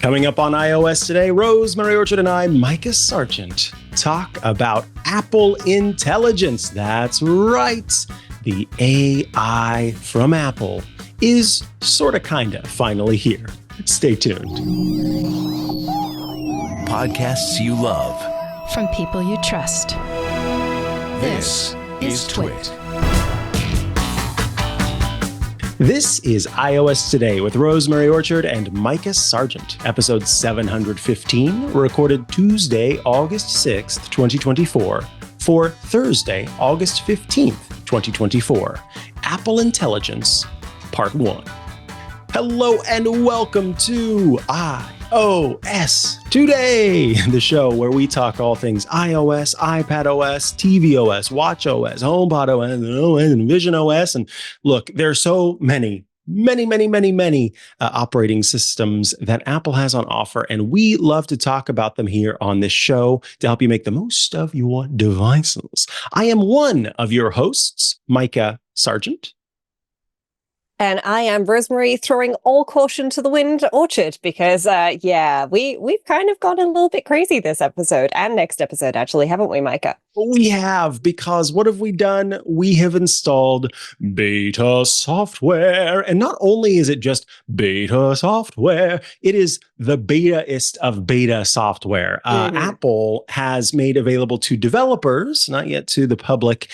Coming up on iOS today, Rosemary Orchard and I, Mikah Sargent, talk about Apple Intelligence. That's right. The AI from Apple is sorta kinda finally here. Stay tuned. Podcasts you love. From people you trust. This is Twit. This is iOS Today with Rosemary Orchard and Mikah Sargent, episode 715, recorded Tuesday, August 6th, 2024, for Thursday, August 15th, 2024. Apple Intelligence, Part 1. Hello and welcome to iOS Today, the show where we talk all things iOS, iPadOS, tvOS, watchOS, HomePodOS, and VisionOS. And look, there are so many operating systems that Apple has on offer, and we love to talk about them here on this show to help you make the most of your devices. I am one of your hosts, Mikah Sargent. And I am Rosemary, throwing all caution to the wind, Orchard, because, we've kind of gone a little bit crazy this episode and next episode, actually, haven't we, Mikah? We have, because what have we done? We have installed beta software. And not only is it just beta software, it is the beta-ist of beta software. Apple has made available to developers, not yet to the public,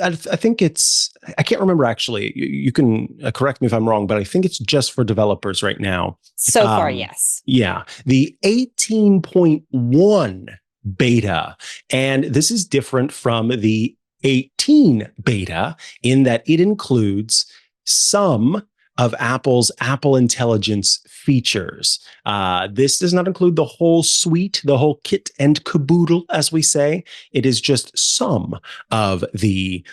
I think I can't remember actually. You can correct me if I'm wrong, but I think it's just for developers right now. So far, yes. Yeah. The 18.1 beta. And this is different from the 18 beta in that it includes some of Apple's Apple Intelligence features. This does not include the whole suite, the whole kit and caboodle, as we say. It is just some of the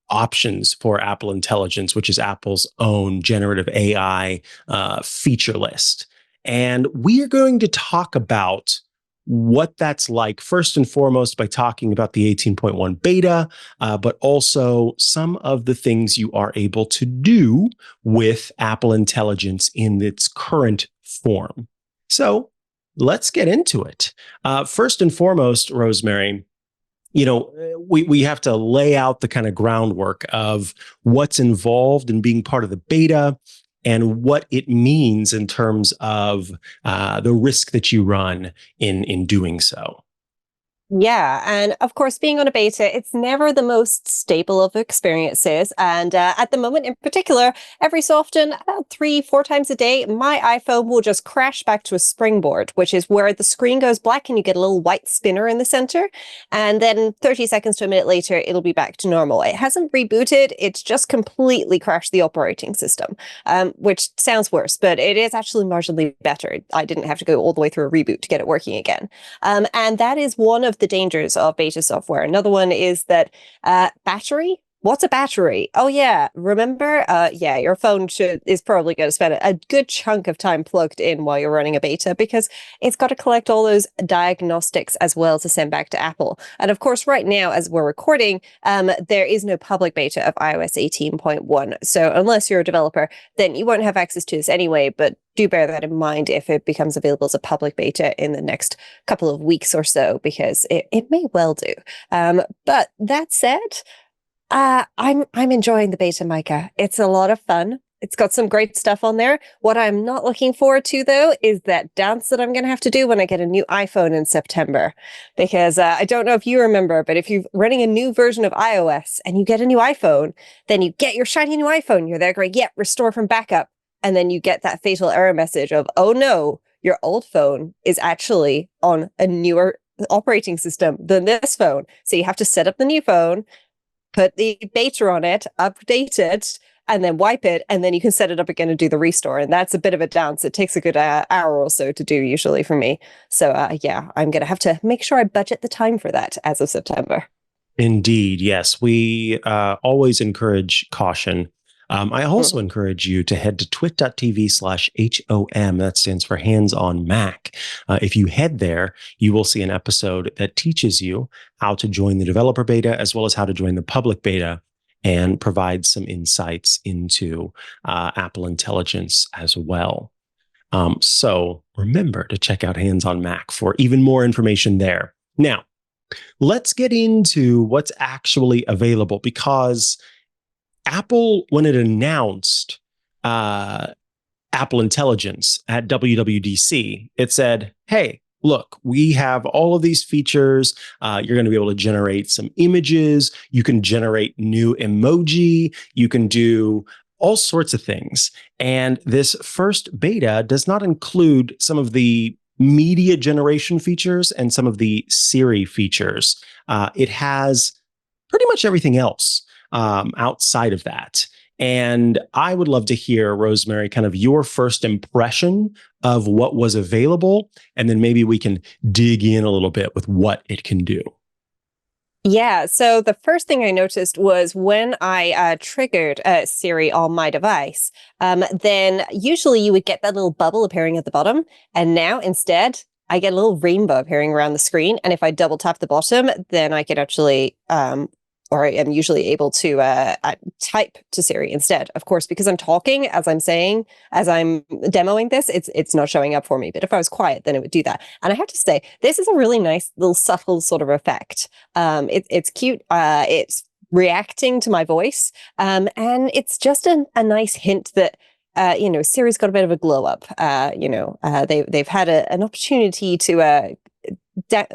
options for Apple Intelligence, which is Apple's own generative AI feature list. And we are going to talk about what that's like, first and foremost, by talking about the 18.1 beta, but also some of the things you are able to do with Apple Intelligence in its current form. So let's get into it. First and foremost, Rosemary, we have to lay out the kind of groundwork of what's involved in being part of the beta and what it means in terms of the risk that you run in doing so. Yeah, and of course, being on a beta, it's never the most stable of experiences. And at the moment in particular, every so often, about 3-4 times a day, my iPhone will just crash back to a springboard, which is where the screen goes black and you get a little white spinner in the center. And then 30 seconds to a minute later, it'll be back to normal. It hasn't rebooted. It's just completely crashed the operating system, which sounds worse, but it is actually marginally better. I didn't have to go all the way through a reboot to get it working again. And that is one of the dangers of beta software. Another one is that battery. What's a battery? Oh yeah, remember? Your phone is probably going to spend a good chunk of time plugged in while you're running a beta because it's got to collect all those diagnostics as well to send back to Apple. And of course, right now, as we're recording, there is no public beta of iOS 18.1. So unless you're a developer, then you won't have access to this anyway, but do bear that in mind if it becomes available as a public beta in the next couple of weeks or so, because it may well do. But that said, I'm enjoying the beta, Mikah. It's a lot of fun. It's got some great stuff on there. What I'm not looking forward to, though, is that dance that I'm going to have to do when I get a new iPhone in September. Because I don't know if you remember, but if you're running a new version of iOS and you get a new iPhone, then you get your shiny new iPhone. You're there going, restore from backup. And then you get that fatal error message of, oh no, your old phone is actually on a newer operating system than this phone. So you have to set up the new phone, put the beta on it, update it, and then wipe it, and then you can set it up again and do the restore. And that's a bit of a dance. It takes a good hour or so to do usually for me. So I'm going to have to make sure I budget the time for that as of September. Indeed, yes. We always encourage caution. I also encourage you to head to twit.tv/HOM. That stands for Hands on Mac. If you head there, you will see an episode that teaches you how to join the developer beta as well as how to join the public beta and provide some insights into Apple Intelligence as well. So remember to check out Hands on Mac for even more information there. Now, let's get into what's actually available, because Apple, when it announced Apple Intelligence at WWDC, it said, hey, look, we have all of these features. You're going to be able to generate some images. You can generate new emoji. You can do all sorts of things. And this first beta does not include some of the media generation features and some of the Siri features. It has pretty much everything else outside of that. And I would love to hear, Rosemary, kind of your first impression of what was available, and then maybe we can dig in a little bit with what it can do. Yeah, so the first thing I noticed was when I triggered Siri on my device, then usually you would get that little bubble appearing at the bottom, and now instead I get a little rainbow appearing around the screen. And if I double tap the bottom, then I can actually or I am usually able to type to Siri instead. Of course, because I'm talking as I'm demoing this, it's not showing up for me. But if I was quiet, then it would do that. And I have to say, this is a really nice little subtle sort of effect. It's cute. It's reacting to my voice, and it's just a nice hint that Siri's got a bit of a glow up. They've had an opportunity to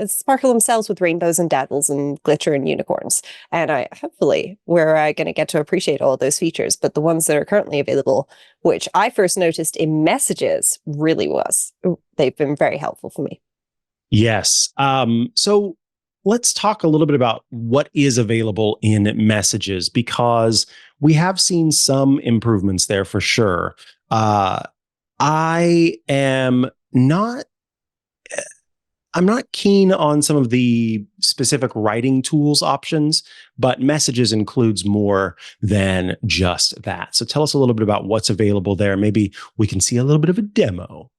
sparkle themselves with rainbows and dazzles and glitter and unicorns. And hopefully we're going to get to appreciate all of those features. But the ones that are currently available, which I first noticed in messages, they've been very helpful for me. Yes. So let's talk a little bit about what is available in messages, because we have seen some improvements there for sure. I'm not keen on some of the specific writing tools options, but messages includes more than just that. So tell us a little bit about what's available there. Maybe we can see a little bit of a demo.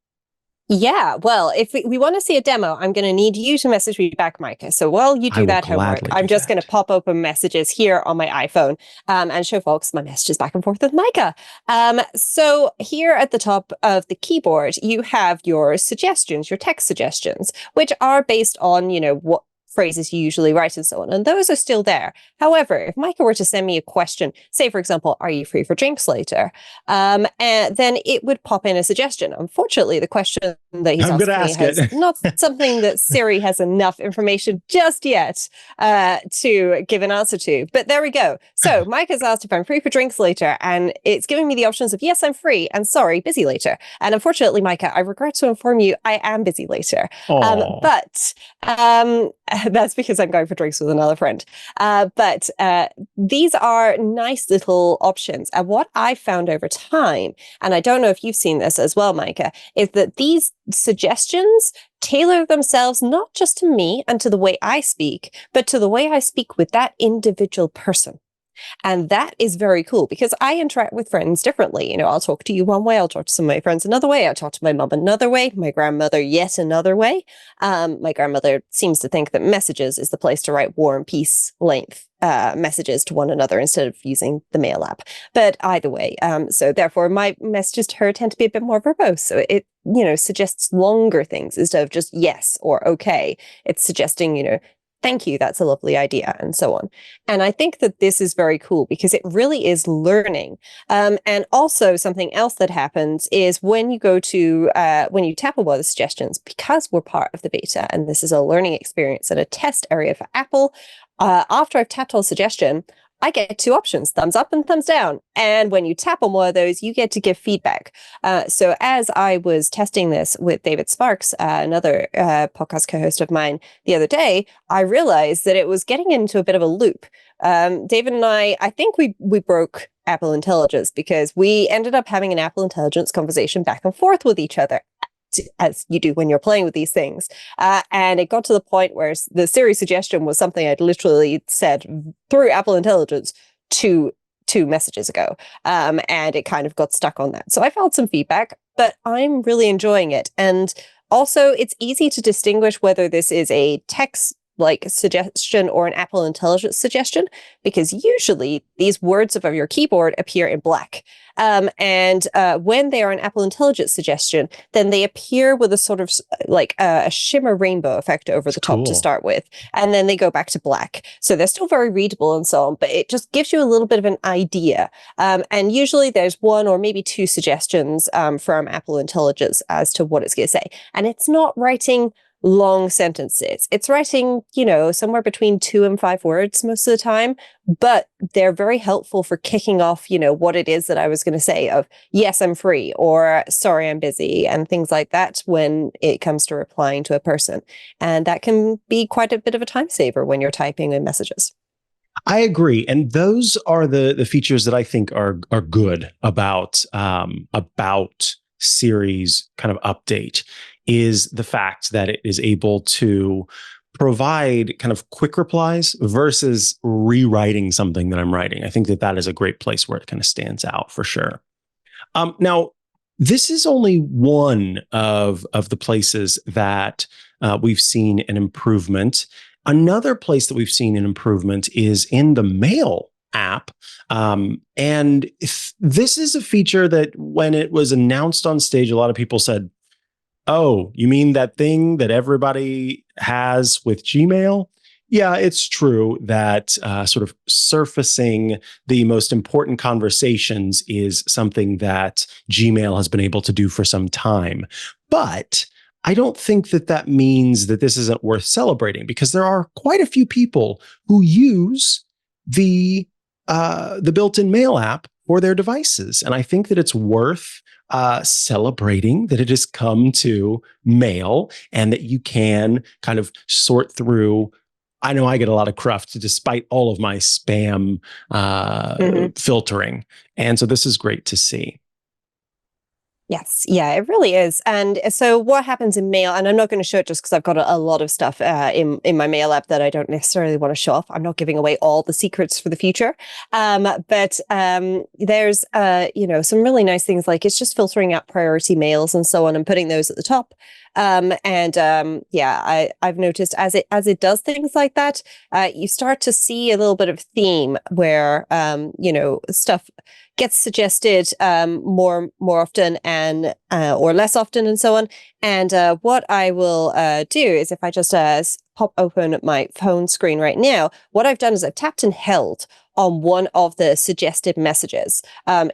Yeah, well, if we want to see a demo, I'm going to need you to message me back, Mikah. So while you do that homework, I'm just going to pop open messages here on my iPhone and show folks my messages back and forth with Mikah. So here at the top of the keyboard, you have your suggestions, your text suggestions, which are based on, what phrases you usually write and so on. And those are still there. However, if Mikah were to send me a question, say, for example, are you free for drinks later? And then it would pop in a suggestion. Unfortunately, the question that he's asking me is not something that Siri has enough information just yet to give an answer to. But there we go. So Mikah's asked if I'm free for drinks later, and it's giving me the options of yes, I'm free, and sorry, busy later. And unfortunately, Mikah, I regret to inform you, I am busy later. But that's because I'm going for drinks with another friend. But these are nice little options. And what I've found over time, and I don't know if you've seen this as well, Mikah, is that these suggestions tailor themselves not just to me and to the way I speak, but to the way I speak with that individual person. And that is very cool because I interact with friends differently. I'll talk to you one way, I'll talk to some of my friends another way, I'll talk to my mum another way, my grandmother yet another way. My grandmother seems to think that messages is the place to write War and Peace length messages to one another instead of using the mail app. But either way, so therefore my messages to her tend to be a bit more verbose. So it, suggests longer things instead of just yes or okay. It's suggesting, thank you, that's a lovely idea, and so on. And I think that this is very cool because it really is learning. And also something else that happens is when you go to, when you tap on one of the suggestions, because we're part of the beta, and this is a learning experience and a test area for Apple, after I've tapped on suggestion, I get two options, thumbs up and thumbs down. And when you tap on one of those, you get to give feedback. So as I was testing this with David Sparks, another podcast co-host of mine the other day, I realized that it was getting into a bit of a loop. David and I think we broke Apple Intelligence because we ended up having an Apple Intelligence conversation back and forth with each other, as you do when you're playing with these things. And it got to the point where the Siri suggestion was something I'd literally said through Apple Intelligence two messages ago. And it kind of got stuck on that. So I felt some feedback, but I'm really enjoying it. And also it's easy to distinguish whether this is a text like suggestion or an Apple Intelligence suggestion, because usually these words above your keyboard appear in black. And when they are an Apple Intelligence suggestion, then they appear with a sort of like a shimmer rainbow effect over the top to start with. And then they go back to black. So they're still very readable and so on, but it just gives you a little bit of an idea. And usually there's one or maybe two suggestions from Apple Intelligence as to what it's going to say. And it's not writing long sentences. It's writing, somewhere between 2 and 5 words most of the time, but they're very helpful for kicking off, what it is that I was going to say of, yes, I'm free, or sorry, I'm busy, and things like that when it comes to replying to a person. And that can be quite a bit of a time saver when you're typing in messages. I agree, and those are the features that I think are good about Siri's kind of update, is the fact that it is able to provide kind of quick replies versus rewriting something that I'm writing. I think that is a great place where it kind of stands out for sure. Now, this is only one of the places that we've seen an improvement. Another place that we've seen an improvement is in the Mail app. And this is a feature that when it was announced on stage, a lot of people said, oh, you mean that thing that everybody has with Gmail? Yeah, it's true that sort of surfacing the most important conversations is something that Gmail has been able to do for some time. But I don't think that means that this isn't worth celebrating, because there are quite a few people who use the built-in Mail app for their devices. And I think that it's worth celebrating that it has come to Mail and that you can kind of sort through. I know I get a lot of cruft despite all of my spam filtering. And so this is great to see. Yes, yeah, it really is. And so what happens in Mail, and I'm not going to show it just because I've got a lot of stuff in my Mail app that I don't necessarily want to show off. I'm not giving away all the secrets for the future. But there's, some really nice things, like it's just filtering out priority mails and so on and putting those at the top. I've noticed as it does things like that, you start to see a little bit of theme where, stuff gets suggested more often and or less often and so on. And what I will do is, if I just pop open my phone screen right now, what I've done is I've tapped and held on one of the suggested messages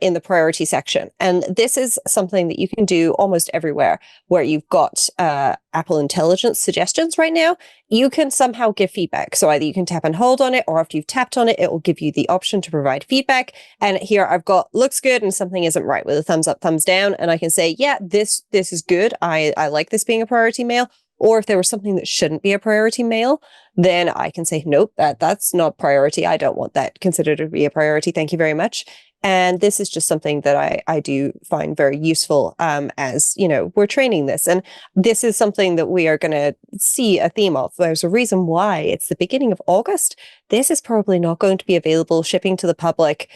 in the priority section. And this is something that you can do almost everywhere where you've got Apple Intelligence suggestions right now. You can somehow give feedback. So either you can tap and hold on it, or after you've tapped on it, it will give you the option to provide feedback. And here I've got looks good and something isn't right with a thumbs up, thumbs down. And I can say, yeah, this is good. I like this being a priority mail. Or if there was something that shouldn't be a priority mail, then I can say, nope, that's not priority. I don't want that considered to be a priority. Thank you very much. And this is just something that I do find very useful as, we're training this. And this is something that we are going to see a theme of. There's a reason why it's the beginning of August. This is probably not going to be available shipping to the public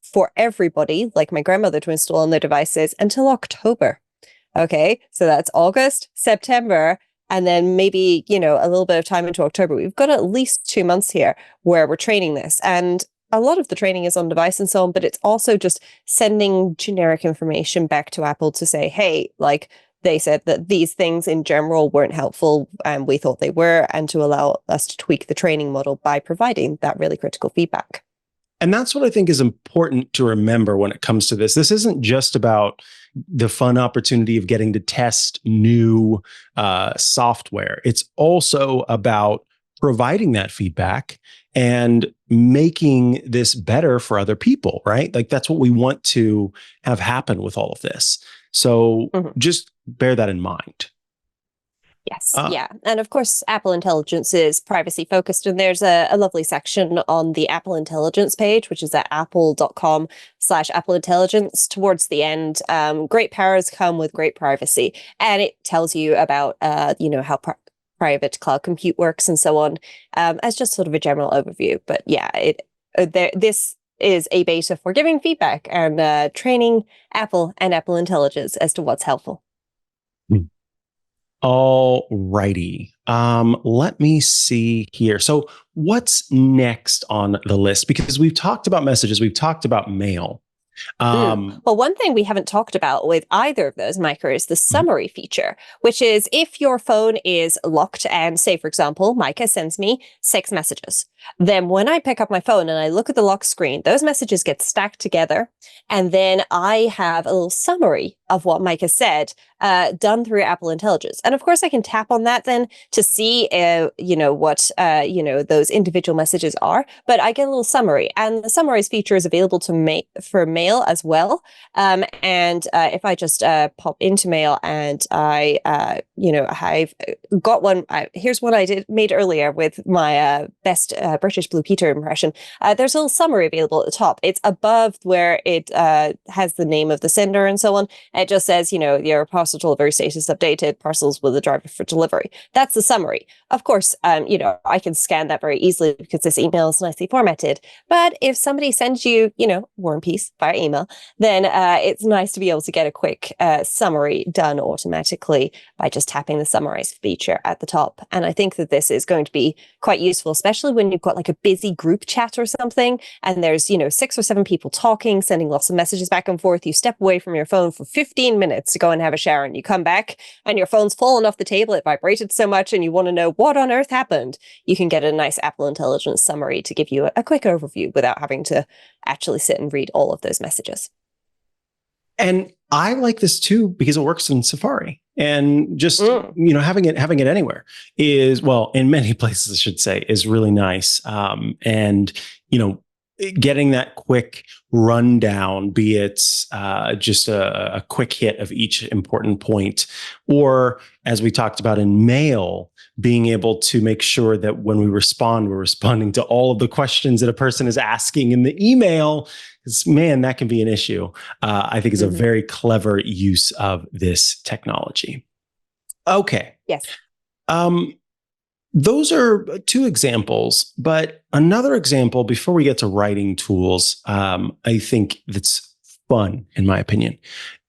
for everybody, like my grandmother, to install on their devices until October. Okay, so that's August, September, and then maybe, a little bit of time into October. We've got at least 2 months here where we're training this. And a lot of the training is on device and so on, but it's also just sending generic information back to Apple to say, hey, like they said that these things in general weren't helpful and we thought they were, and to allow us to tweak the training model by providing that really critical feedback. And that's what I think is important to remember when it comes to this. This isn't just about the fun opportunity of getting to test new software. It's also about providing that feedback and making this better for other people, right? Like that's what we want to have happen with all of this. So just bear that in mind. Yes. Yeah. And of course, Apple Intelligence is privacy focused. And there's a lovely section on the Apple Intelligence page, which is at apple.com/Apple Intelligence. Towards the end, great powers come with great privacy. And it tells you about, how private cloud compute works and so on, as just sort of a general overview. But yeah, this is a beta for giving feedback and training Apple and Apple Intelligence as to what's helpful. All righty. Let me see here. So what's next on the list? Because we've talked about messages, we've talked about mail. Well, one thing we haven't talked about with either of those, Micah, is the summary feature, which is if your phone is locked and say, for example, Micah sends me 6 messages. Then when I pick up my phone and I look at the lock screen, those messages get stacked together. And then I have a little summary of what Micah said done through Apple Intelligence. And of course, I can tap on that then to see, what, those individual messages are. But I get a little summary. And the summaries feature is available for mail as well. And if I just pop into mail and I've got one, here's one I made earlier with my best British Blue Peter impression. There's a little summary available at the top. It's above where it has the name of the sender and so on. It just says, your parcel delivery status updated, parcels with a driver for delivery. That's the summary. Of course, I can scan that very easily because this email is nicely formatted. But if somebody sends you, War and Peace via email, then it's nice to be able to get a quick summary done automatically by just tapping the summarize feature at the top. And I think that this is going to be quite useful, especially when you've got like a busy group chat or something, and there's, 6 or 7 people talking, sending lots of messages back and forth. You step away from your phone for 15 minutes to go and have a shower, and you come back and your phone's fallen off the table. It vibrated so much and you want to know what on earth happened. You can get a nice Apple Intelligence summary to give you a quick overview without having to actually sit and read all of those messages. And I like this too because it works in Safari, and just having it anywhere is, well, in many places I should say, is really nice. And getting that quick rundown, be it just a quick hit of each important point, or as we talked about in mail, being able to make sure that when we respond, we're responding to all of the questions that a person is asking in the email. Because, man, that can be an issue. I think it's a very clever use of this technology. Okay. Yes. Those are 2 examples, but another example before we get to writing tools, I think that's fun, in my opinion,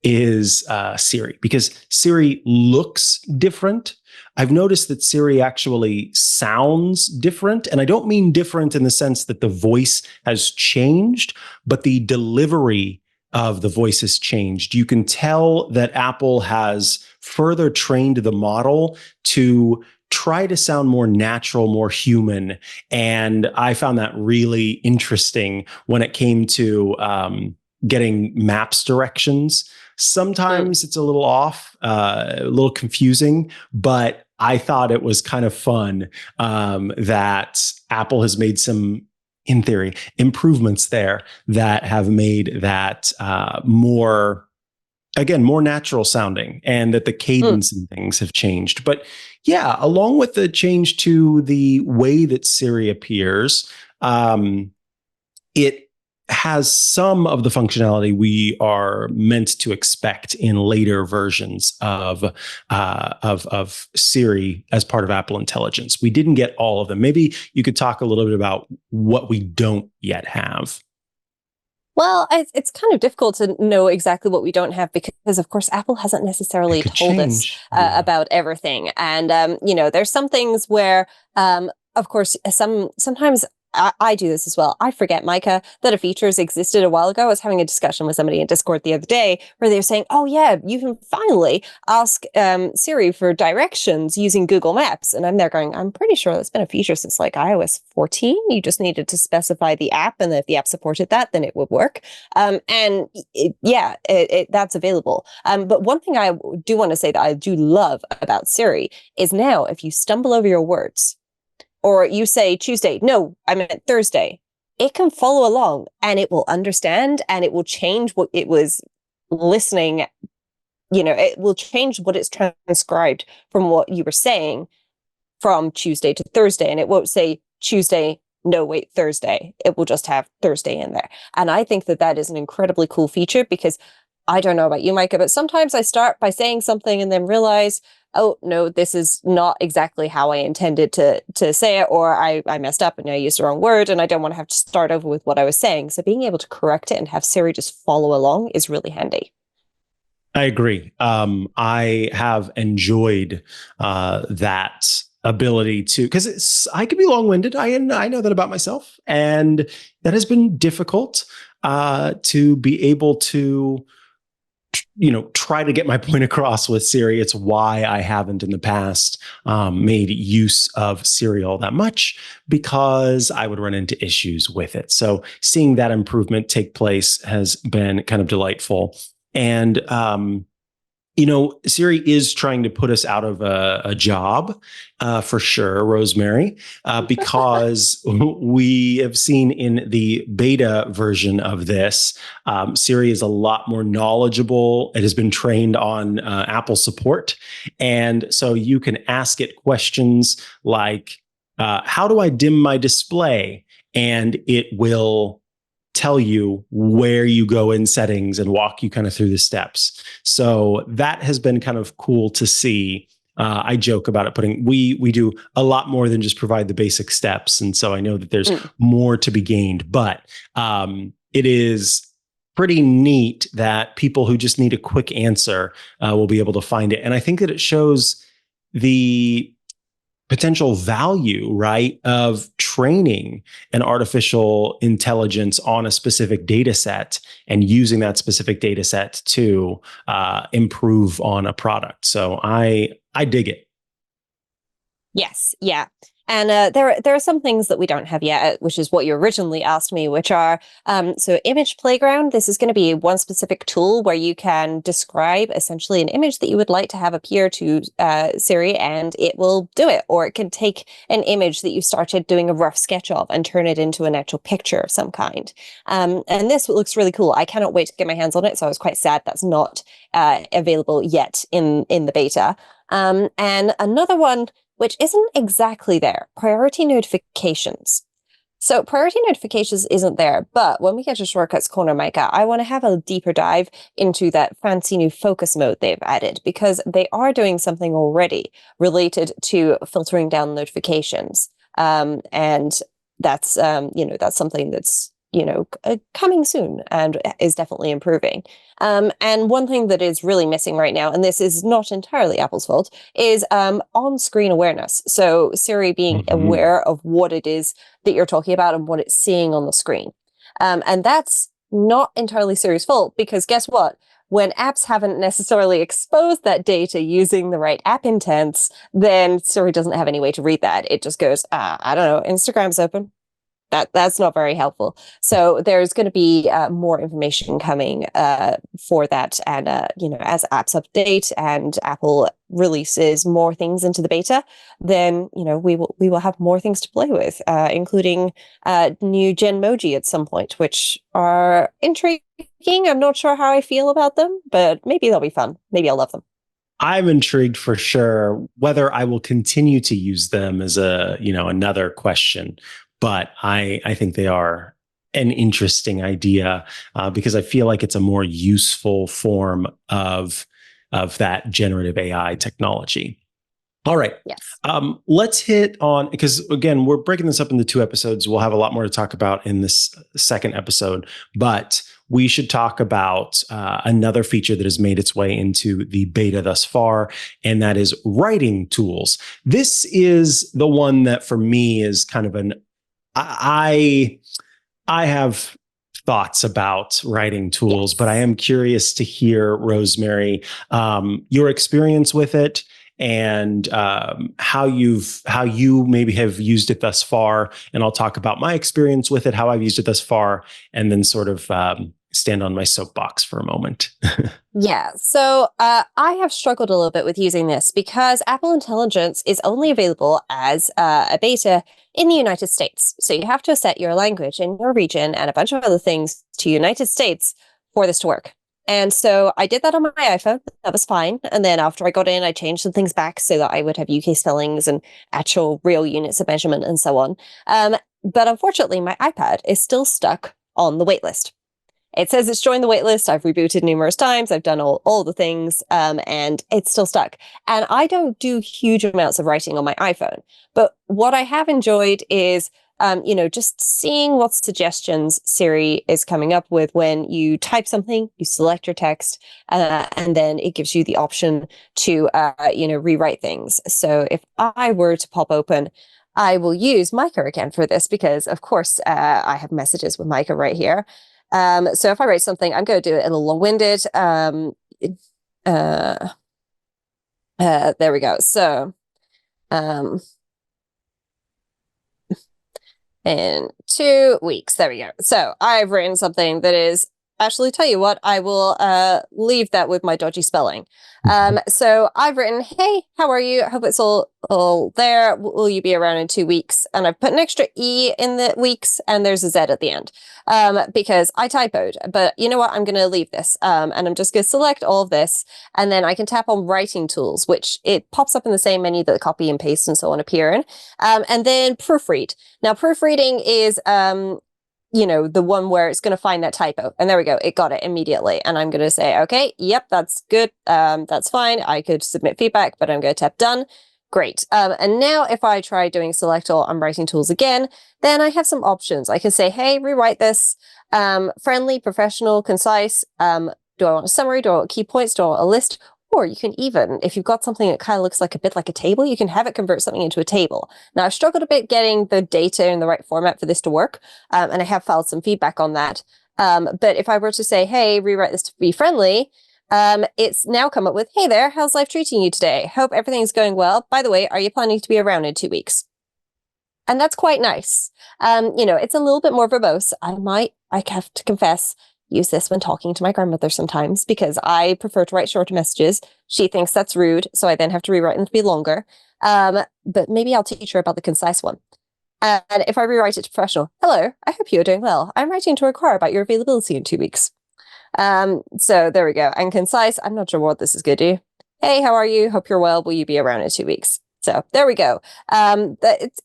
is Siri, because Siri looks different. I've noticed that Siri actually sounds different, and I don't mean different in the sense that the voice has changed, but the delivery of the voice has changed. You can tell that Apple has further trained the model to try to sound more natural, more human. And I found that really interesting when it came to getting maps directions. Sometimes it's a little off, a little confusing, but I thought it was kind of fun that Apple has made some, in theory, improvements there that have made that more natural sounding, and that the cadence and things have changed. But yeah, along with the change to the way that Siri appears, it has some of the functionality we are meant to expect in later versions of Siri as part of Apple Intelligence. We didn't get all of them. Maybe you could talk a little bit about what we don't yet have. Well, it's kind of difficult to know exactly what we don't have because, of course, Apple hasn't necessarily told us about everything. And, there's some things where, of course, sometimes I do this as well. I forget, Micah, that a features existed a while ago. I was having a discussion with somebody in Discord the other day where they were saying, oh, yeah, you can finally ask Siri for directions using Google Maps. And I'm there going, I'm pretty sure that's been a feature since like iOS 14. You just needed to specify the app, and if the app supported that, then it would work. That's available. But one thing I do want to say that I do love about Siri is now if you stumble over your words, or you say Tuesday, no, I meant Thursday, it can follow along and it will understand, and it will change what it was listening. It will change what it's transcribed from what you were saying from Tuesday to Thursday. And it won't say Tuesday, no, wait, Thursday. It will just have Thursday in there. And I think that that is an incredibly cool feature because I don't know about you, Micah, but sometimes I start by saying something and then realize, oh, no, this is not exactly how I intended to say it, or I messed up and I used the wrong word and I don't want to have to start over with what I was saying. So being able to correct it and have Siri just follow along is really handy. I agree. I have enjoyed that ability to, because I can be long-winded. I know that about myself, and that has been difficult to be able to try to get my point across with Siri. It's why I haven't in the past made use of Siri all that much, because I would run into issues with it. So seeing that improvement take place has been kind of delightful. And Siri is trying to put us out of a job, for sure, Rosemary, because we have seen in the beta version of this, Siri is a lot more knowledgeable. It has been trained on Apple support. And so you can ask it questions like, how do I dim my display? And it will tell you where you go in settings and walk you kind of through the steps. So that has been kind of cool to see. I joke about it, we do a lot more than just provide the basic steps. And so I know that there's more to be gained, but it is pretty neat that people who just need a quick answer will be able to find it. And I think that it shows the potential value, right, of training an artificial intelligence on a specific data set and using that specific data set to improve on a product. So I dig it. Yes, yeah. And there are some things that we don't have yet, which is what you originally asked me, which are, so Image Playground. This is going to be one specific tool where you can describe essentially an image that you would like to have appear to Siri, and it will do it. Or it can take an image that you started doing a rough sketch of and turn it into an actual picture of some kind. And this looks really cool. I cannot wait to get my hands on it. So I was quite sad that's not available yet in the beta. And another one, which isn't exactly there, priority notifications. So priority notifications isn't there, but when we get to Shortcuts Corner, Mikah, I want to have a deeper dive into that fancy new focus mode they've added, because they are doing something already related to filtering down notifications. And that's, that's something that's, coming soon and is definitely improving. And one thing that is really missing right now, and this is not entirely Apple's fault, is on-screen awareness. So Siri being aware of what it is that you're talking about and what it's seeing on the screen. And that's not entirely Siri's fault, because guess what? When apps haven't necessarily exposed that data using the right app intents, then Siri doesn't have any way to read that. It just goes, I don't know, Instagram's open. That's not very helpful. So there's going to be more information coming for that, and as apps update and Apple releases more things into the beta, then we will have more things to play with, including new Genmoji at some point, which are intriguing. I'm not sure how I feel about them, but maybe they'll be fun. Maybe I'll love them. I'm intrigued for sure. Whether I will continue to use them is another question. But I think they are an interesting idea because I feel like it's a more useful form of that generative AI technology. All right. Yes. Let's hit on, because again, we're breaking this up into 2 episodes. We'll have a lot more to talk about in this second episode, but we should talk about another feature that has made its way into the beta thus far, and that is writing tools. This is the one that for me is kind of I have thoughts about writing tools, but I am curious to hear, Rosemary, your experience with it and how you maybe have used it thus far. And I'll talk about my experience with it, how I've used it thus far, and then sort of stand on my soapbox for a moment. Yeah, so I have struggled a little bit with using this because Apple Intelligence is only available as a beta in the United States. So you have to set your language in your region and a bunch of other things to United States for this to work. And so I did that on my iPhone. That was fine. And then after I got in, I changed some things back so that I would have UK spellings and actual real units of measurement and so on. But unfortunately, my iPad is still stuck on the waitlist. It says it's joined the waitlist. I've rebooted numerous times. I've done all the things, and it's still stuck. And I don't do huge amounts of writing on my iPhone. But what I have enjoyed is just seeing what suggestions Siri is coming up with when you type something, you select your text, and then it gives you the option to, rewrite things. So if I were to pop open, I will use Mikah again for this because, of course, I have messages with Mikah right here. So if I write something, I'm going to do it a little long-winded. There we go. So, in 2 weeks, there we go. So I've written something that is, actually, tell you what, I will leave that with my dodgy spelling. So I've written, hey, how are you? I hope it's all there. Will you be around in 2 weeks? And I've put an extra E in the weeks, and there's a Z at the end because I typoed. But you know what? I'm going to leave this, and I'm just going to select all of this, and then I can tap on writing tools, which it pops up in the same menu that the copy and paste and so on appear in, and then proofread. Now, proofreading is the one where it's going to find that typo. And there we go. It got it immediately. And I'm going to say, okay, yep, that's good. That's fine. I could submit feedback, but I'm going to tap done. Great. And now if I try doing select all on writing tools again, then I have some options. I can say, hey, rewrite this. Friendly, professional, concise. Do I want a summary? Do I want key points? Do I want a list? Or you can even, if you've got something that kind of looks like a bit like a table, you can have it convert something into a table. Now, I've struggled a bit getting the data in the right format for this to work, and I have filed some feedback on that. But if I were to say, hey, rewrite this to be friendly, it's now come up with, hey there, how's life treating you today? Hope everything's going well. By the way, are you planning to be around in 2 weeks? And that's quite nice. It's a little bit more verbose. I have to confess, use this when talking to my grandmother sometimes because I prefer to write shorter messages. She thinks that's rude, so I then have to rewrite them to be longer. But maybe I'll teach her about the concise one. And if I rewrite it to professional, hello, I hope you're doing well. I'm writing to inquire about your availability in 2 weeks. So there we go. And concise, I'm not sure what this is going to do. Hey, how are you? Hope you're well. Will you be around in 2 weeks? So there we go. It's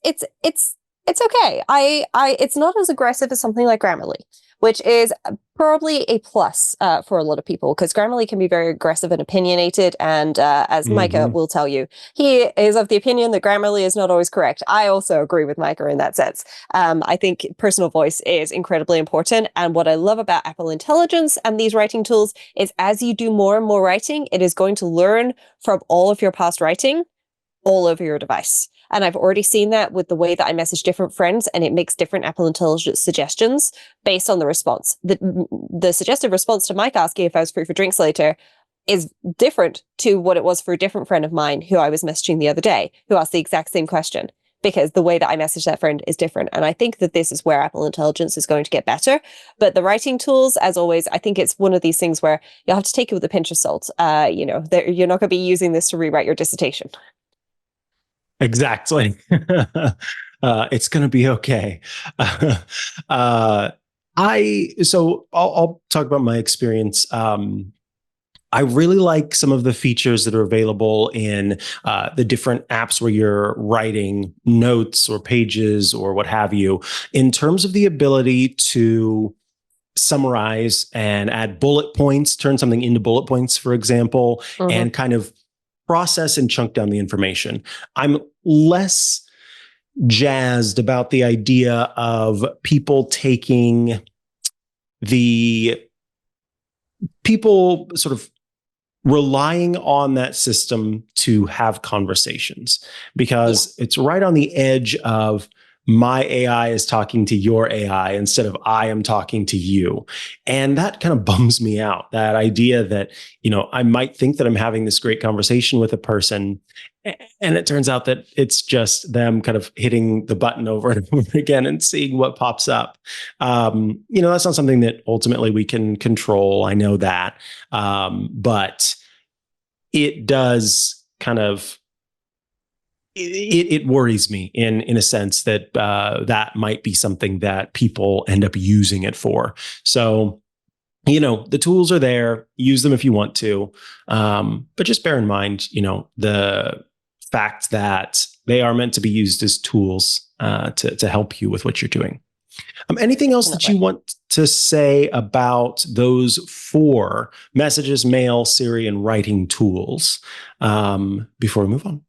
okay. It's not as aggressive as something like Grammarly, which is probably a plus for a lot of people because Grammarly can be very aggressive and opinionated. And as Mikah will tell you, he is of the opinion that Grammarly is not always correct. I also agree with Mikah in that sense. I think personal voice is incredibly important. And what I love about Apple Intelligence and these writing tools is as you do more and more writing, it is going to learn from all of your past writing all over your device. And I've already seen that with the way that I message different friends, and it makes different Apple Intelligence suggestions based on the response. The suggested response to Mike asking if I was free for drinks later is different to what it was for a different friend of mine who I was messaging the other day, who asked the exact same question, because the way that I message that friend is different. And I think that this is where Apple Intelligence is going to get better. But the writing tools, as always, I think it's one of these things where you'll have to take it with a pinch of salt. You're not going to be using this to rewrite your dissertation. Exactly. It's going to be okay. I'll talk about my experience. I really like some of the features that are available in the different apps where you're writing notes or pages or what have you, in terms of the ability to summarize and add bullet points, turn something into bullet points, for example, and kind of process and chunk down the information. I'm less jazzed about the idea of people sort of relying on that system to have conversations, because it's right on the edge of my AI is talking to your AI instead of I am talking to you. And that kind of bums me out. That idea that, I might think that I'm having this great conversation with a person, and it turns out that it's just them kind of hitting the button over and over again and seeing what pops up. That's not something that ultimately we can control. I know that. But it does kind of, it worries me in a sense that that might be something that people end up using it for. So, the tools are there. Use them if you want to, but just bear in mind, the fact that they are meant to be used as tools to help you with what you're doing. Anything else that you want to say about those 4 messages, mail, Siri, and writing tools before we move on?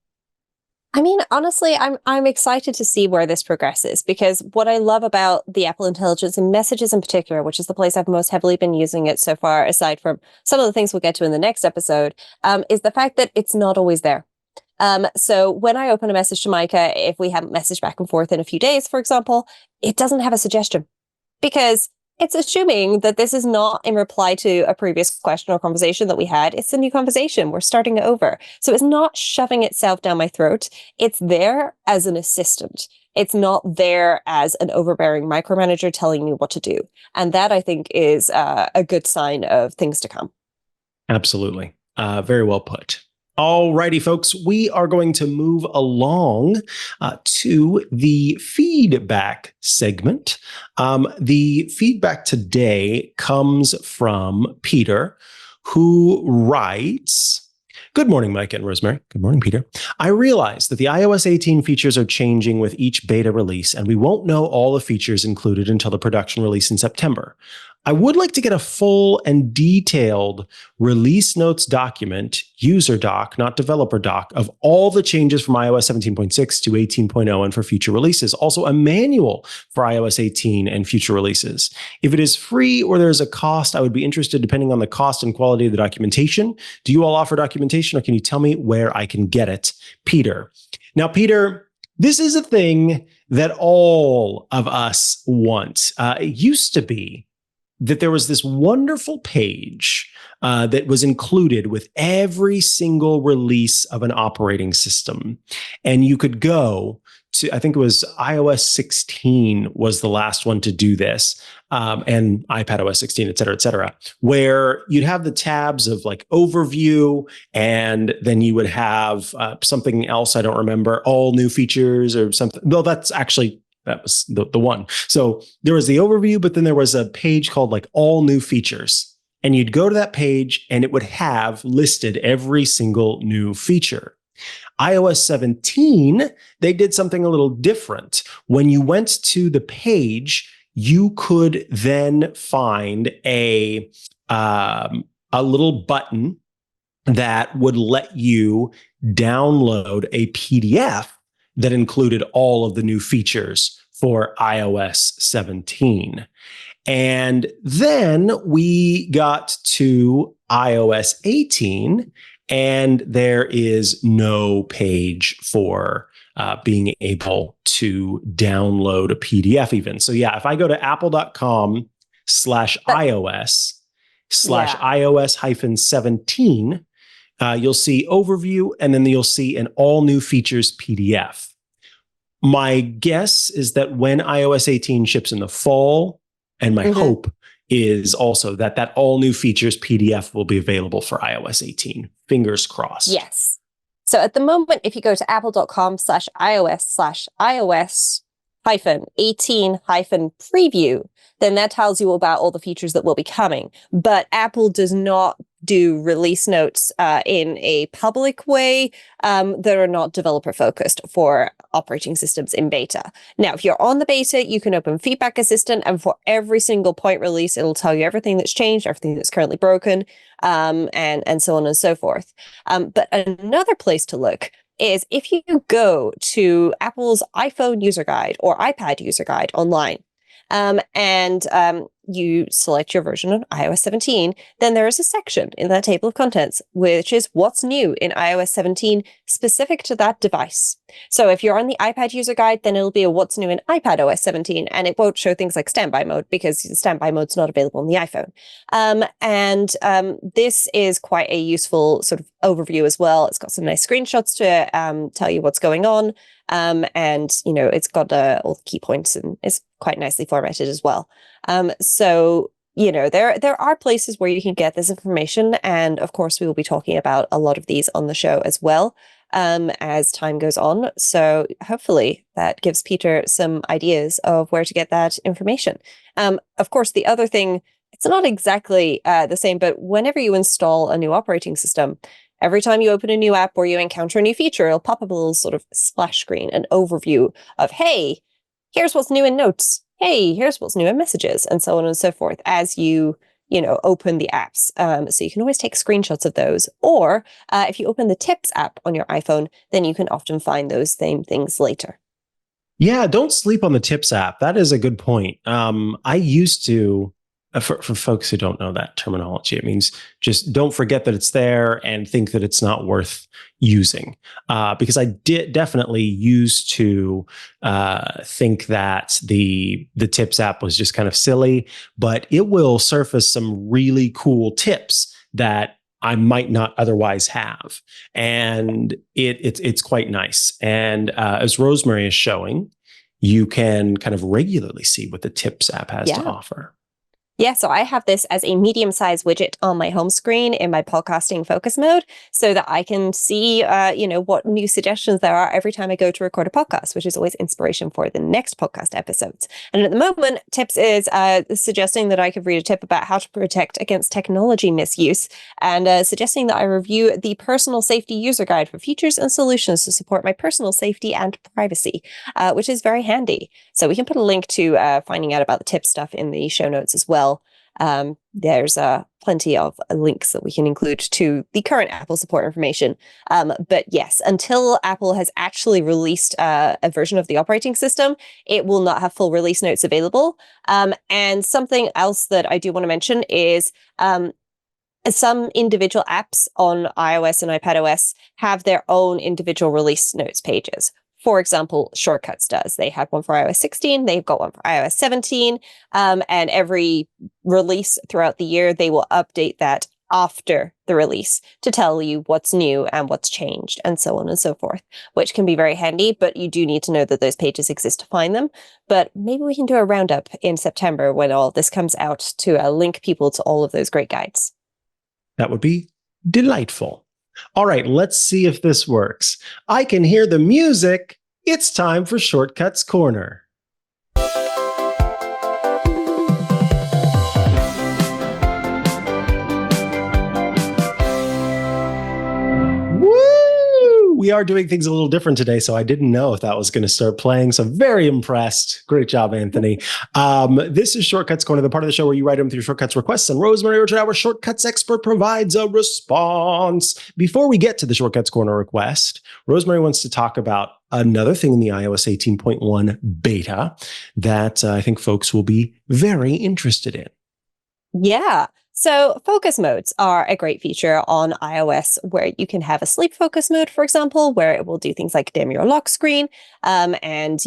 I mean, honestly, I'm excited to see where this progresses, because what I love about the Apple Intelligence and Messages in particular, which is the place I've most heavily been using it so far, aside from some of the things we'll get to in the next episode, is the fact that it's not always there. So when I open a message to Mikah, if we haven't messaged back and forth in a few days, for example, it doesn't have a suggestion, because it's assuming that this is not in reply to a previous question or conversation that we had. It's a new conversation. We're starting it over. So it's not shoving itself down my throat. It's there as an assistant. It's not there as an overbearing micromanager telling me what to do. And that, I think, is a good sign of things to come. Absolutely. Very well put. Alrighty, folks, we are going to move along to the feedback segment. The feedback today comes from Peter, who writes, "Good morning, Mike and Rosemary." Good morning, Peter. "I realize that the iOS 18 features are changing with each beta release, and we won't know all the features included until the production release in September. I would like to get a full and detailed release notes document, user doc, not developer doc, of all the changes from iOS 17.6 to 18.0 and for future releases. Also, a manual for iOS 18 and future releases. If it is free or there's a cost, I would be interested depending on the cost and quality of the documentation. Do you all offer documentation, or can you tell me where I can get it? Peter." Now, Peter, this is a thing that all of us want. It used to be that there was this wonderful page that was included with every single release of an operating system. And you could go to, I think it was iOS 16 was the last one to do this, and iPadOS 16, et cetera, where you'd have the tabs of like overview, and then you would have something else, I don't remember, all new features or something. No, that was the one. So there was the overview, but then there was a page called like all new features. And you'd go to that page and it would have listed every single new feature. iOS 17, they did something a little different. When you went to the page, you could then find a little button that would let you download a PDF that included all of the new features for iOS 17. And then we got to iOS 18, and there is no page for being able to download a PDF even. So yeah, if I go to apple.com/iOS/iOS-17, you'll see overview, and then you'll see an all new features PDF. My guess is that when iOS 18 ships in the fall, and my hope is also that all new features PDF will be available for iOS 18. Fingers crossed. Yes. So at the moment, if you go to apple.com/iOS/iOS-18-preview, then that tells you about all the features that will be coming. But Apple does not do release notes in a public way that are not developer focused for operating systems in beta. Now, if you're on the beta, you can open Feedback Assistant, and for every single point release, it'll tell you everything that's changed, everything that's currently broken, and so on and so forth. But another place to look is if you go to Apple's iPhone user guide or iPad user guide online, and you select your version of iOS 17, then there is a section in that table of contents, which is what's new in iOS 17 specific to that device. So if you're on the iPad user guide, then it'll be a what's new in iPadOS 17, and it won't show things like standby mode because standby mode's not available on the iPhone. This is quite a useful sort of overview as well. It's got some nice screenshots to tell you what's going on. And it's got all the key points, and it's quite nicely formatted as well. So there are places where you can get this information, and of course we will be talking about a lot of these on the show as well as time goes on. So hopefully that gives Peter some ideas of where to get that information. Of course, the other thing, it's not exactly the same, but whenever you install a new operating system, every time you open a new app or you encounter a new feature, it'll pop up a little sort of splash screen, an overview of, hey, here's what's new in Notes. Hey, here's what's new in Messages, and so on and so forth, as you open the apps. So you can always take screenshots of those. Or if you open the Tips app on your iPhone, then you can often find those same things later. Yeah, don't sleep on the Tips app. That is a good point. I used to, for folks who don't know that terminology, it means just don't forget that it's there and think that it's not worth using. Because I did definitely used to think that the Tips app was just kind of silly, but it will surface some really cool tips that I might not otherwise have. And it's quite nice. And as Rosemary is showing, you can kind of regularly see what the Tips app has to offer. Yeah, so I have this as a medium-sized widget on my home screen in my podcasting focus mode so that I can see, what new suggestions there are every time I go to record a podcast, which is always inspiration for the next podcast episodes. And at the moment, Tips is suggesting that I could read a tip about how to protect against technology misuse and suggesting that I review the personal safety user guide for features and solutions to support my personal safety and privacy, which is very handy. So we can put a link to finding out about the Tips stuff in the show notes as well. There's plenty of links that we can include to the current Apple support information. But yes, until Apple has actually released a version of the operating system, it will not have full release notes available. And something else that I do want to mention is some individual apps on iOS and iPadOS have their own individual release notes pages. For example, Shortcuts does. They had one for iOS 16, they've got one for iOS 17, and every release throughout the year, they will update that after the release to tell you what's new and what's changed and so on and so forth, which can be very handy, but you do need to know that those pages exist to find them. But maybe we can do a roundup in September when all this comes out to link people to all of those great guides. That would be delightful. All right, let's see if this works. I can hear the music. It's time for Shortcuts Corner. We are doing things a little different today, so I didn't know if that was going to start playing. So very impressed. Great job, Anthony. This is Shortcuts Corner, the part of the show where you write them through Shortcuts requests, and Rosemary, our Shortcuts expert, provides a response. Before we get to the Shortcuts Corner request, Rosemary wants to talk about another thing in the iOS 18.1 beta that I think folks will be very interested in. Yeah. So focus modes are a great feature on iOS where you can have a sleep focus mode, for example, where it will do things like dim your lock screen and,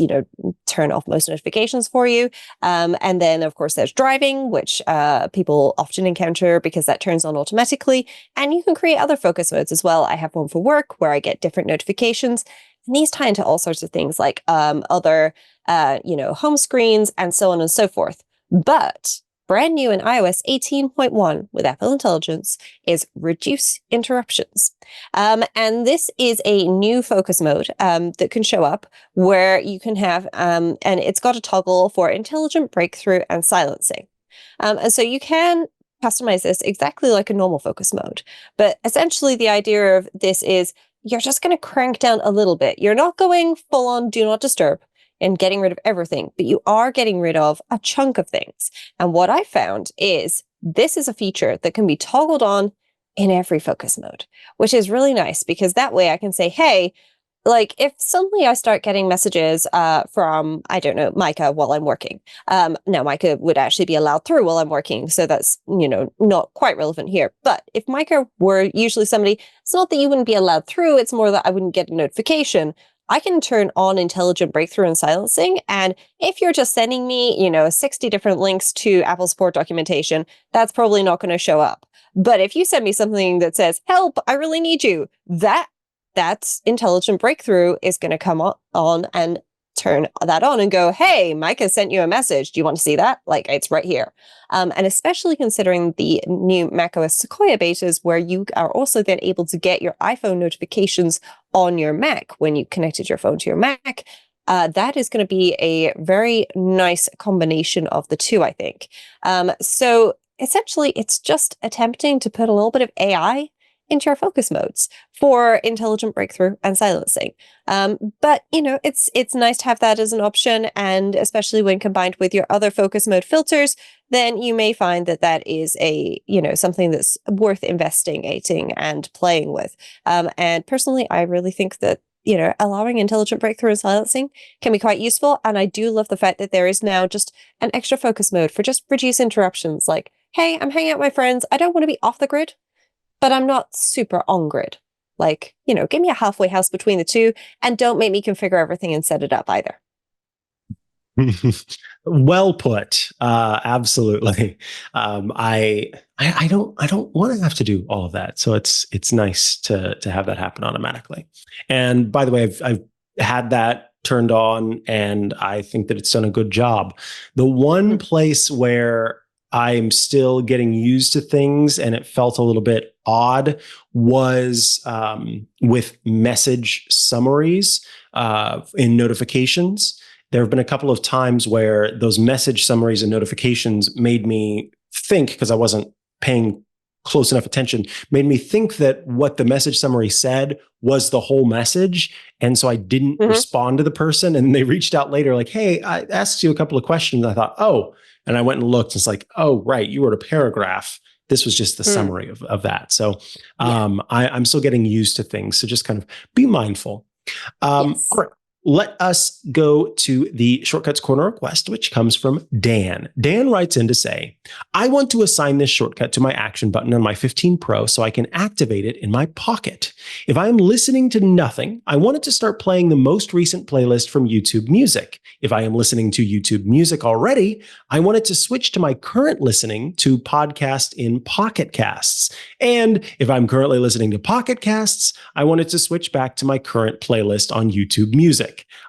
turn off most notifications for you. And then, of course, there's driving, which people often encounter because that turns on automatically. And you can create other focus modes as well. I have one for work where I get different notifications. And these tie into all sorts of things like other, home screens and so on and so forth. But brand new in iOS 18.1 with Apple Intelligence is Reduce Interruptions. And this is a new focus mode that can show up where you can have, and it's got a toggle for intelligent breakthrough and silencing. And so you can customize this exactly like a normal focus mode. But essentially the idea of this is you're just going to crank down a little bit. You're not going full on do not disturb and getting rid of everything, but you are getting rid of a chunk of things. And what I found is this is a feature that can be toggled on in every focus mode, which is really nice because that way I can say, hey, like if suddenly I start getting messages from, I don't know, Mikah while I'm working. Now Mikah would actually be allowed through while I'm working. So that's, not quite relevant here. But if Mikah were usually somebody, it's not that you wouldn't be allowed through. It's more that I wouldn't get a notification. I can turn on intelligent breakthrough and silencing. And if you're just sending me, 60 different links to Apple support documentation, that's probably not going to show up. But if you send me something that says, help, I really need you, that's intelligent breakthrough is going to come on and turn that on and go, hey, Mikah sent you a message. Do you want to see that? Like it's right here. And especially considering the new macOS Sequoia betas where you are also then able to get your iPhone notifications on your Mac when you connected your phone to your Mac. That is going to be a very nice combination of the two, I think. So essentially, it's just attempting to put a little bit of AI into your focus modes for intelligent breakthrough and silencing. But it's nice to have that as an option, and especially when combined with your other focus mode filters, then you may find that is something that's worth investigating and playing with. And personally, I really think that allowing intelligent breakthrough and silencing can be quite useful. And I do love the fact that there is now just an extra focus mode for just reduce interruptions. Like, hey, I'm hanging out with my friends. I don't want to be off the grid, but I'm not super on grid. Like, give me a halfway house between the two, and don't make me configure everything and set it up either. Well put. Absolutely. I don't want to have to do all of that. So it's nice to have that happen automatically. And by the way, I've had that turned on, and I think that it's done a good job. The one place where I'm still getting used to things and it felt a little bit odd was with message summaries in notifications. There have been a couple of times where those message summaries and notifications made me think, because I wasn't paying close enough attention, made me think that what the message summary said was the whole message. And so I didn't respond to the person. And they reached out later like, hey, I asked you a couple of questions. I thought, oh, and I went and looked. It's like, oh, right, you wrote a paragraph. This was just the summary of that. So I'm still getting used to things. So just kind of be mindful. Yes. All right. Let us go to the Shortcuts Corner request, which comes from Dan. Dan writes in to say, I want to assign this shortcut to my action button on my 15 Pro so I can activate it in my pocket. If I'm listening to nothing, I want it to start playing the most recent playlist from YouTube Music. If I am listening to YouTube Music already, I want it to switch to my current listening to podcast in Pocket Casts. And if I'm currently listening to Pocket Casts, I want it to switch back to my current playlist on YouTube Music.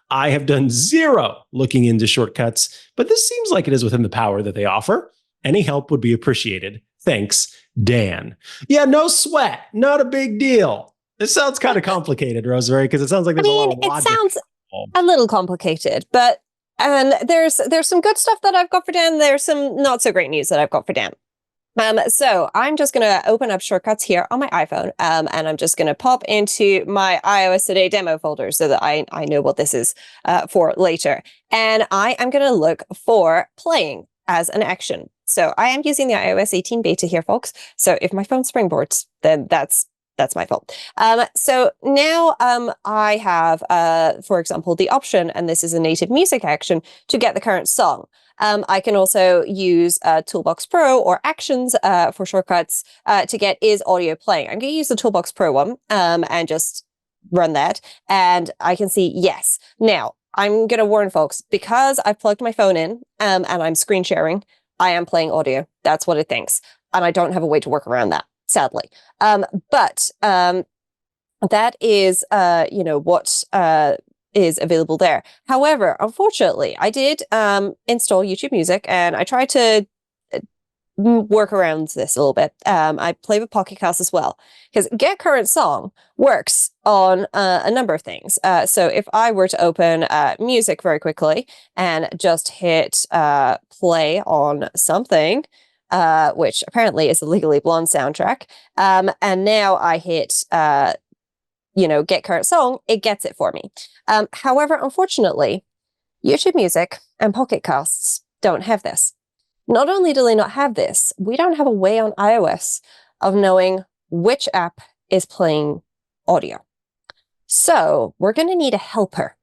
I have done zero looking into shortcuts, but this seems like it is within the power that they offer. Any help would be appreciated. Thanks, Dan. Yeah, no sweat. Not a big deal. It sounds kind of complicated, Rosemary, because it sounds like there's a lot of logic. It sounds a little complicated, but there's some good stuff that I've got for Dan. There's some not so great news that I've got for Dan. So I'm just going to open up shortcuts here on my iPhone, and I'm just going to pop into my iOS Today demo folder so that I know what this is for later. And I am going to look for playing as an action. So I am using the iOS 18 beta here, folks. So if my phone springboards, then that's my fault. So now I have, for example, the option, and this is a native music action, to get the current song. I can also use Toolbox Pro or Actions for shortcuts to get is audio playing. I'm going to use the Toolbox Pro one and just run that. And I can see yes. Now, I'm going to warn folks, because I've plugged my phone in and I'm screen sharing, I am playing audio. That's what it thinks. And I don't have a way to work around that, sadly. But that is, what is available there. However, unfortunately, I did install YouTube Music, and I tried to work around this a little bit. I play with Pocket Cast as well, because Get Current Song works on a number of things. So if I were to open music very quickly and just hit play on something, which apparently is the Legally Blonde soundtrack, and now I hit get current song, it gets it for me. However, unfortunately, YouTube Music and Pocket Casts don't have this. Not only do they not have this, we don't have a way on iOS of knowing which app is playing audio. So we're going to need a helper.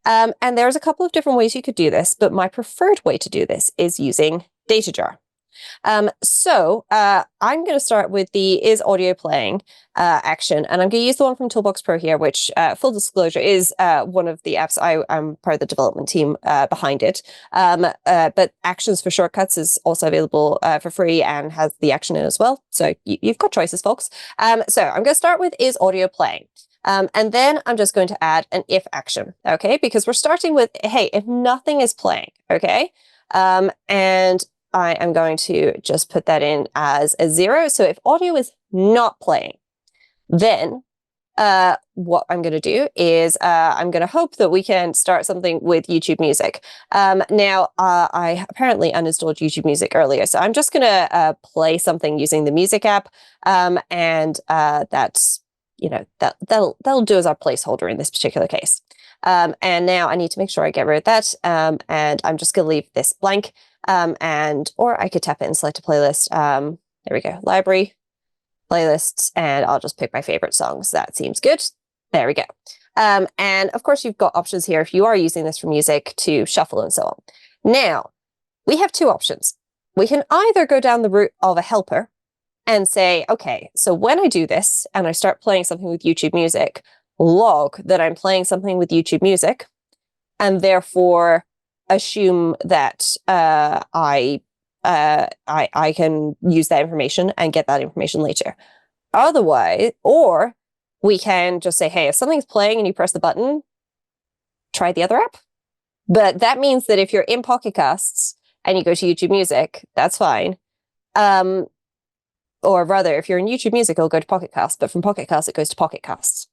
And there's a couple of different ways you could do this, but my preferred way to do this is using DataJar. So I'm going to start with the is audio playing action, and I'm going to use the one from Toolbox Pro here, which full disclosure is one of the apps I'm part of the development team behind it. But Actions for Shortcuts is also available for free and has the action in as well. So you've got choices, folks. So I'm going to start with is audio playing. And then I'm just going to add an if action, okay? Because we're starting with, hey, if nothing is playing, okay? And I am going to just put that in as a 0. So if audio is not playing, then what I'm going to do is I'm going to hope that we can start something with YouTube Music. Now, I apparently uninstalled YouTube Music earlier, so I'm just going to play something using the Music app, and that's, that'll do as our placeholder in this particular case. And now I need to make sure I get rid of that, and I'm just going to leave this blank, or I could tap it and select a playlist. There we go, library, playlists, and I'll just pick my favorite songs. That seems good. There we go. And of course, you've got options here if you are using this for music to shuffle and so on. Now, we have two options. We can either go down the route of a helper and say, okay, so when I do this and I start playing something with YouTube Music, log that I'm playing something with YouTube Music, and therefore assume that I can use that information and get that information later. Otherwise, or we can just say, hey, if something's playing and you press the button, try the other app. But that means that if you're in Pocket Casts and you go to YouTube Music, that's fine. Or rather, if you're in YouTube Music, it'll go to Pocket Casts, but from Pocket Casts, it goes to Pocket Casts.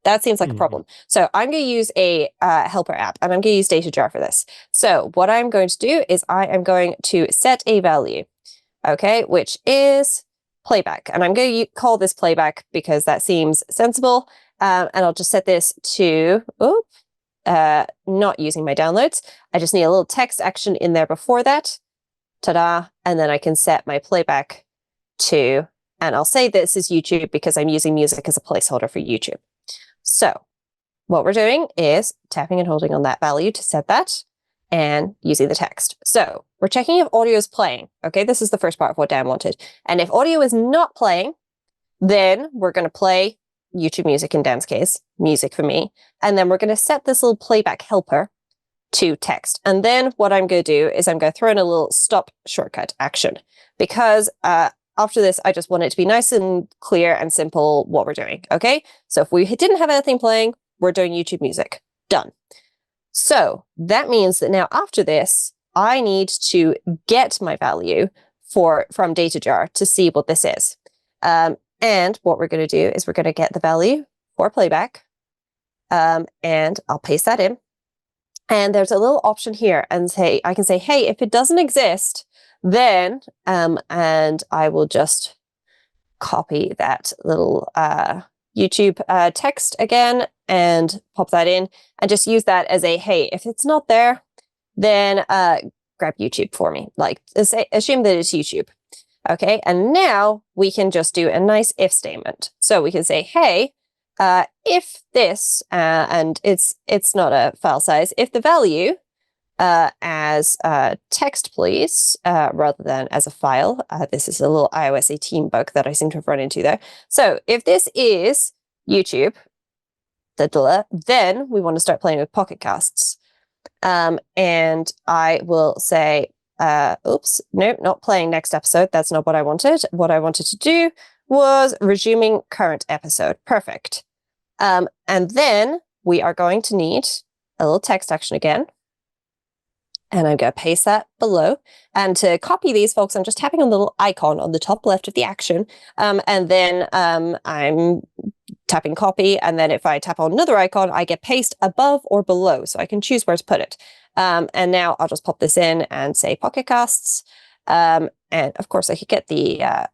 That seems like a problem. So I'm going to use a helper app, and I'm going to use DataJar for this. So what I'm going to do is I am going to set a value, okay, which is playback. And I'm going to call this playback because that seems sensible. And I'll just set this to, not using my downloads. I just need a little text action in there before that. Ta-da. And then I can set my playback to, and I'll say this is YouTube because I'm using music as a placeholder for YouTube. So what we're doing is tapping and holding on that value to set that and using the text. So we're checking if audio is playing. Okay, this is the first part of what Dan wanted. And if audio is not playing, then we're going to play YouTube Music, in Dan's case, music for me. And then we're going to set this little playback helper to text. And then what I'm going to do is I'm going to throw in a little stop shortcut action because after this, I just want it to be nice and clear and simple what we're doing, okay? So if we didn't have anything playing, we're doing YouTube Music. Done. So that means that now after this, I need to get my value from DataJar to see what this is. And what we're going to do is we're going to get the value for playback, and I'll paste that in. And there's a little option here, and I can say, hey, if it doesn't exist, then, and I will just copy that little YouTube text again and pop that in and just use that as a, hey, if it's not there, then grab YouTube for me. Like, assume that it's YouTube. Okay, and now we can just do a nice if statement. So we can say, hey, if this, and it's not a file size, if the value as text, please, rather than as a file. This is a little iOS 18 bug that I seem to have run into there. So if this is YouTube, then we want to start playing with Pocket Casts. And I will say, oops, nope, not playing next episode. That's not what I wanted. What I wanted to do was resuming current episode. Perfect. And then we are going to need a little text action again. And I'm going to paste that below. And to copy these, folks, I'm just tapping on the little icon on the top left of the action. And then I'm tapping copy. And then if I tap on another icon, I get paste above or below. So I can choose where to put it. And now I'll just pop this in and say Pocket Casts. And of course, I could get the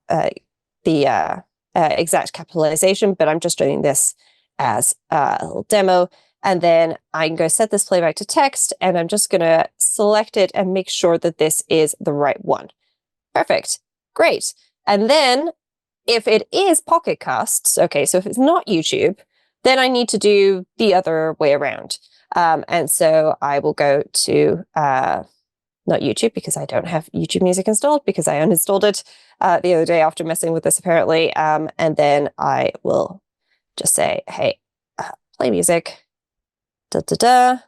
exact capitalization, but I'm just doing this as a little demo. And then I can go set this playback to text, and I'm just going to select it and make sure that this is the right one. Perfect. Great. And then if it is Pocket Casts, okay, so if it's not YouTube, then I need to do the other way around. And so I will go to not YouTube because I don't have YouTube Music installed because I uninstalled it the other day after messing with this apparently. And then I will just say, hey, play music. Clear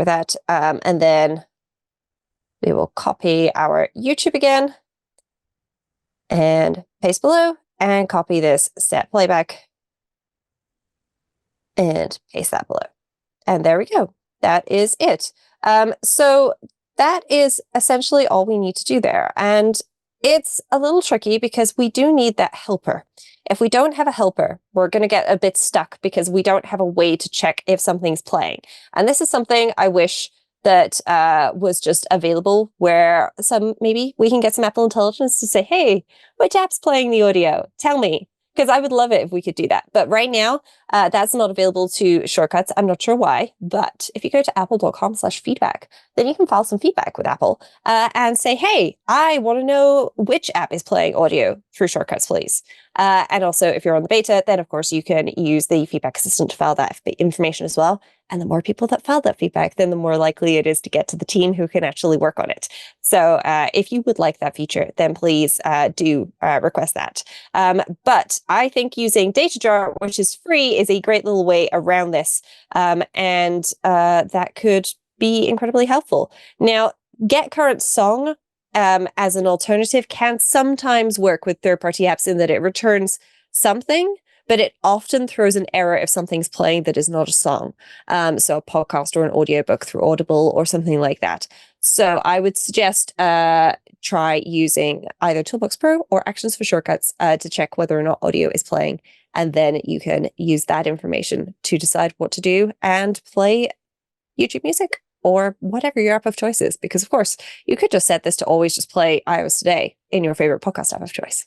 that. And then we will copy our YouTube again and paste below and copy this set playback and paste that below. And there we go. That is it. So that is essentially all we need to do there. And It's a little tricky because we do need that helper. If we don't have a helper, we're going to get a bit stuck because we don't have a way to check if something's playing. And this is something I wish that was just available, where maybe we can get some Apple Intelligence to say, hey, which app's playing the audio? Tell me. Because I would love it if we could do that. But right now, that's not available to Shortcuts. I'm not sure why. But if you go to apple.com/feedback, then you can file some feedback with Apple and say, hey, I want to know which app is playing audio through Shortcuts, please. And also, if you're on the beta, then of course you can use the feedback assistant to file that information as well. And the more people that file that feedback, then the more likely it is to get to the team who can actually work on it. So if you would like that feature, then please do request that. But I think using Data Jar, which is free, is a great little way around this. And that could be incredibly helpful. Now, Get Current Song as an alternative can sometimes work with third-party apps in that it returns something, but it often throws an error if something's playing that is not a song. So a podcast or an audiobook through Audible or something like that. So I would suggest try using either Toolbox Pro or Actions for Shortcuts to check whether or not audio is playing. And then you can use that information to decide what to do and play YouTube music or whatever your app of choice is. Because, of course, you could just set this to always just play iOS Today in your favorite podcast app of choice.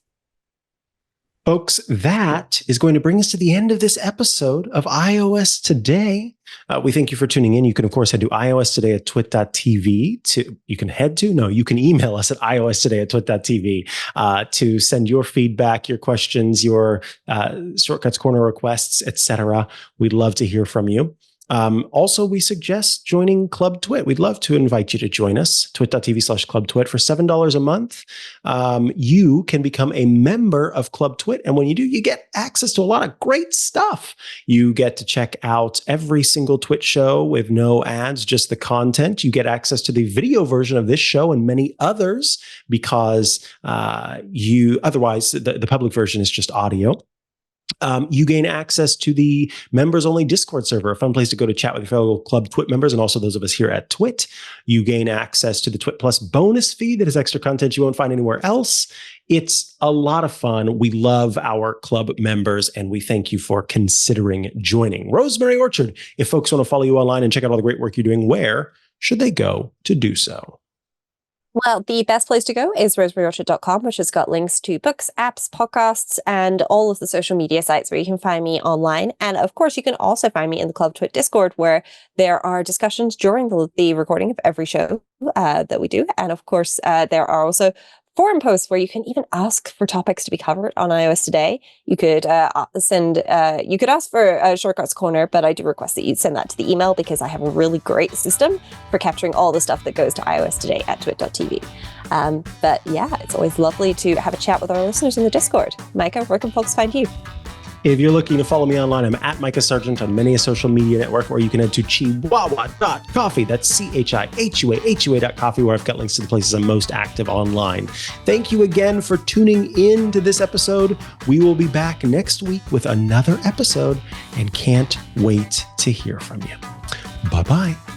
Folks, that is going to bring us to the end of this episode of iOS Today. We thank you for tuning in. You can, of course, head to iOStoday@twit.tv. You can email us at iOStoday@twit.tv to send your feedback, your questions, your Shortcuts Corner requests, etc. We'd love to hear from you. Also, we suggest joining Club Twit. We'd love to invite you to join us, twit.tv/clubtwit for $7 a month. You can become a member of Club Twit. And when you do, you get access to a lot of great stuff. You get to check out every single Twit show with no ads, just the content. You get access to the video version of this show and many others because otherwise the public version is just audio. You gain access to the members-only Discord server, a fun place to go to chat with your fellow Club Twit members and also those of us here at Twit. You gain access to the Twit Plus bonus feed that is extra content you won't find anywhere else. It's a lot of fun. We love our club members, and we thank you for considering joining. Rosemary Orchard, if folks want to follow you online and check out all the great work you're doing, where should they go to do so? Well, the best place to go is rosemaryorchard.com, which has got links to books, apps, podcasts, and all of the social media sites where you can find me online. And of course, you can also find me in the Club Twit Discord, where there are discussions during the recording of every show that we do. And of course, there are also forum posts where you can even ask for topics to be covered on iOS Today. You could you could ask for a Shortcuts Corner, but I do request that you send that to the email because I have a really great system for capturing all the stuff that goes to iOS Today at twit.tv. But yeah, it's always lovely to have a chat with our listeners in the Discord. Mikah, where can folks find you? If you're looking to follow me online, I'm at Mikah Sargent on many a social media network, or you can head to chihuahua.coffee. That's CHIHUAHUA.coffee, where I've got links to the places I'm most active online. Thank you again for tuning in to this episode. We will be back next week with another episode and can't wait to hear from you. Bye-bye.